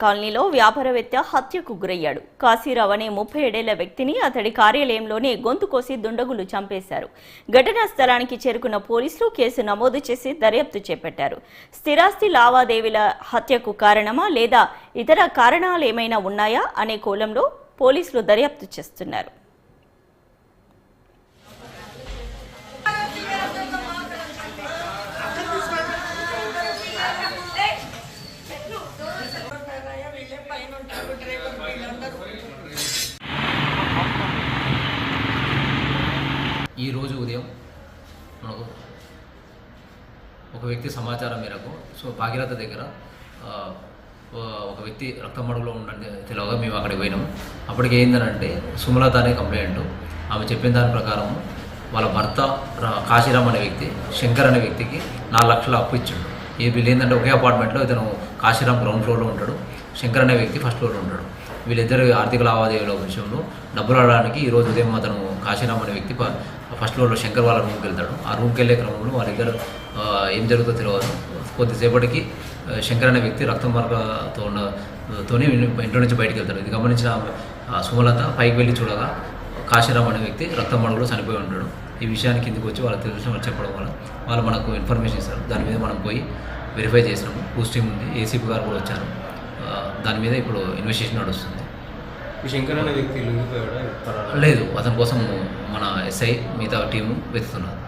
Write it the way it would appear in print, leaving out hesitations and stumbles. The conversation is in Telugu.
కాలనీలో వ్యాపారవేత్త హత్యకు గురయ్యాడు. కాశీరావు అనే 37 ఏళ్ల వ్యక్తిని అతడి కార్యాలయంలోనే గొంతు కోసి దుండగులు చంపేశారు. ఘటనా స్థలానికి చేరుకున్న పోలీసులు కేసు నమోదు చేసి దర్యాప్తు చేపట్టారు. స్థిరాస్తి లావాదేవీల హత్యకు కారణమా లేదా ఇతర కారణాలేమైనా ఉన్నాయా అనే కోణంలో పోలీసులు దర్యాప్తు చేస్తున్నారు. ఈరోజు ఉదయం మనకు ఒక వ్యక్తి సమాచారం మేరకు భాగీరథ దగ్గర ఒక వ్యక్తి రక్తమడుగులో ఉండండి తెలియగా మేము అక్కడికి పోయినాం. అప్పటికి ఏంటంటే సుమలత అనే కంప్లైంట్. ఆమె చెప్పిన దాని ప్రకారం వాళ్ళ భర్త కాశీరామ్ అనే వ్యక్తి శంకర్ అనే వ్యక్తికి 4 లక్షల అప్పు ఇచ్చాడు. వీళ్ళు ఏంటంటే ఒకే అపార్ట్మెంట్లో ఇతను కాశీరామ్ గ్రౌండ్ ఫ్లోర్లో ఉంటాడు, శంకర్ అనే వ్యక్తి ఫస్ట్ ఫ్లోర్లో ఉంటాడు. వీళ్ళిద్దరు ఆర్థిక లావాదేవీల విషయంలో డబ్బులు ఆడడానికి ఈరోజు ఉదయం అతను కాశీరామ్ అనే వ్యక్తి ఫస్ట్ ఫ్లోర్లో శంకర్ వాళ్ళ రూమ్కి వెళ్తాడు. ఆ రూమ్కి వెళ్ళే క్రమంలో వాళ్ళిద్దరు ఏం జరుగుతుందో తెలియదు. కొద్దిసేపటికి శంకర్ అనే వ్యక్తి రక్తం మార్గతోనే ఇంట్లో నుంచి బయటకు వెళ్తాడు. ఇది గమనించిన సుమలత పైకి వెళ్ళి చూడగా కాశీరామ్ అనే వ్యక్తి రక్తం మడుగులో చనిపోయి ఉంటాడు. ఈ విషయాన్ని కిందికి వచ్చి వాళ్ళకి తెలిసిన వాళ్ళు చెప్పడం వల్ల వాళ్ళు మనకు ఇన్ఫర్మేషన్ ఇస్తారు. దాని మీద మనం పోయి వెరిఫై చేసినాము. పోస్టింగ్ ఉంది, ఏసీపీ గారు కూడా వచ్చారు. దాని మీద ఇప్పుడు ఇన్వెస్టిగేషన్ నడుస్తుంది. శంకర్ అనే వ్యక్తి లేదు, అతని కోసం మన ఎస్ఐ మిగతా టీము వెతుకుతున్నారు.